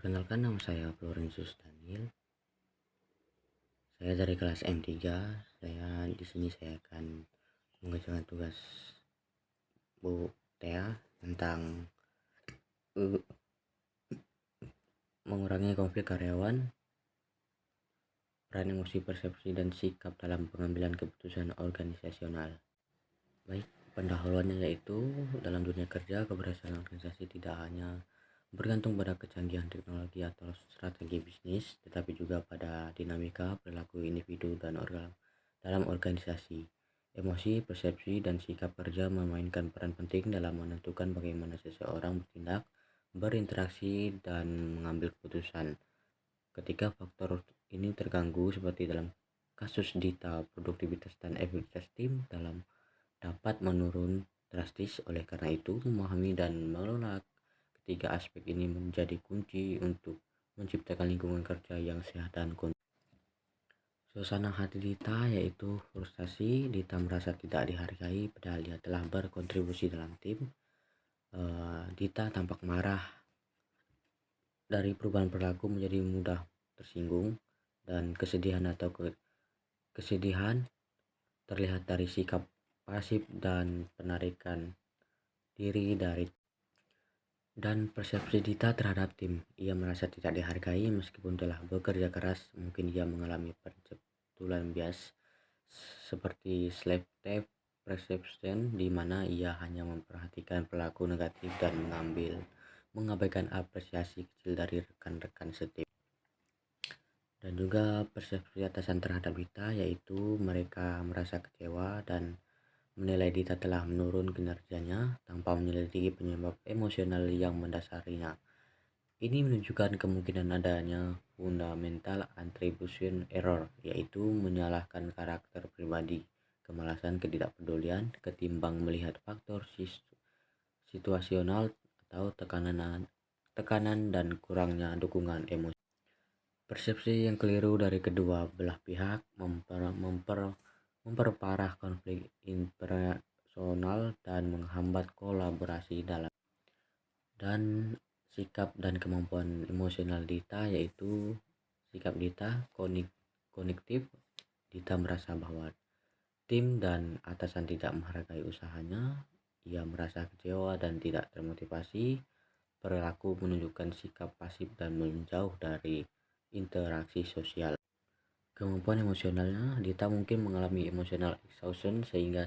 Perkenalkan, nama saya Florentius Daniel. Saya dari kelas M3. Di sini saya akan mengerjakan tugas Bu Tea tentang mengurangi konflik karyawan, peran emosi, persepsi, dan sikap dalam pengambilan keputusan organisasional. Baik, pendahuluannya yaitu dalam dunia kerja, keberhasilan organisasi tidak hanya bergantung pada kecanggihan teknologi atau strategi bisnis, tetapi juga pada dinamika perilaku individu dan dalam organisasi. Emosi, persepsi, dan sikap kerja memainkan peran penting dalam menentukan bagaimana seseorang bertindak, berinteraksi, dan mengambil keputusan. Ketika faktor ini terganggu, seperti dalam kasus Dita, produktivitas dan efektivitas tim dapat menurun drastis. Oleh karena itu, memahami dan mengelola ketiga aspek ini menjadi kunci untuk menciptakan lingkungan kerja yang sehat dan kondusif. Suasana hati Dita yaitu frustasi. Dita merasa tidak dihargai padahal dia telah berkontribusi dalam tim. Dita tampak marah. Dari perubahan perilaku menjadi mudah tersinggung, dan kesedihan terlihat dari sikap pasif dan penarikan diri dari. Dan persepsi Dita terhadap tim, ia merasa tidak dihargai meskipun telah bekerja keras. Mungkin ia mengalami pencetulan bias seperti selective perception, di mana ia hanya memperhatikan perilaku negatif dan mengabaikan apresiasi kecil dari rekan-rekan setim. Dan juga persepsi atasan terhadap Dita, yaitu mereka merasa kecewa dan menilai Dita telah menurun kinerjanya tanpa menyelidiki penyebab emosional yang mendasarinya. Ini menunjukkan kemungkinan adanya fundamental attribution error, yaitu menyalahkan karakter pribadi, kemalasan, ketidakpedulian, ketimbang melihat faktor situasional atau tekanan dan kurangnya dukungan emosi. Persepsi yang keliru dari kedua belah pihak memperparah konflik interpersonal dan menghambat kolaborasi dalam. Dan sikap dan kemampuan emosional Dita, yaitu sikap Dita kognitif. Dita merasa bahwa tim dan atasan tidak menghargai usahanya. Ia merasa kecewa dan tidak termotivasi. Perilaku menunjukkan sikap pasif dan menjauh dari interaksi sosial. Kemampuan emosionalnya, Dita mungkin mengalami emotional exhaustion sehingga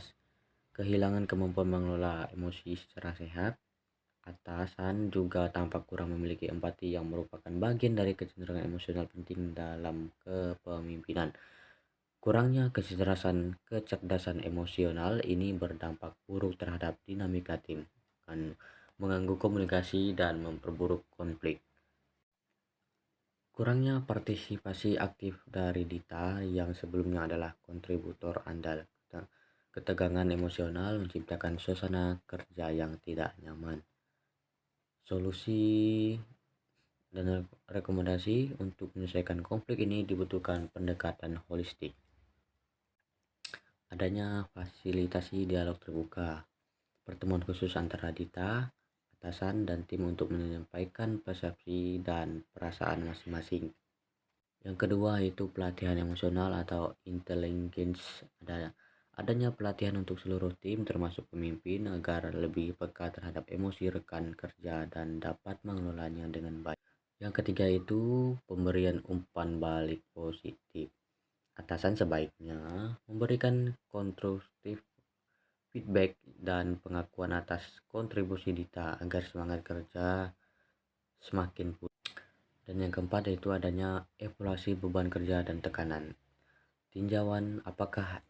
kehilangan kemampuan mengelola emosi secara sehat. Atasan juga tampak kurang memiliki empati, yang merupakan bagian dari kecenderungan emosional penting dalam kepemimpinan. Kurangnya kecerdasan emosional ini berdampak buruk terhadap dinamika tim, akan mengganggu komunikasi dan memperburuk konflik. Kurangnya partisipasi aktif dari Dita, yang sebelumnya adalah kontributor andal. Ketegangan emosional menciptakan suasana kerja yang tidak nyaman. Solusi dan rekomendasi untuk menyelesaikan konflik ini dibutuhkan pendekatan holistik. Adanya fasilitasi dialog terbuka, pertemuan khusus antara Dita, atasan, dan tim untuk menyampaikan persepsi dan perasaan masing-masing. Yang kedua yaitu pelatihan emosional atau intelligence. Adanya pelatihan untuk seluruh tim termasuk pemimpin agar lebih peka terhadap emosi rekan kerja dan dapat mengelolanya dengan baik. Yang ketiga itu pemberian umpan balik positif. Atasan sebaiknya memberikan konstruktif feedback dan pengakuan atas kontribusi Dita agar semangat kerja semakin pulih. Dan yang keempat yaitu adanya evaluasi beban kerja dan tekanan. Tinjauan apakah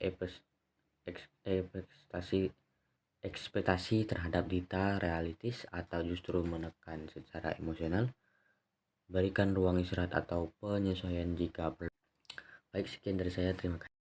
ekspektasi terhadap Dita realistis atau justru menekan secara emosional. Berikan ruang istirahat atau penyesuaian jika perlu. Baik, sekian dari saya. Terima kasih.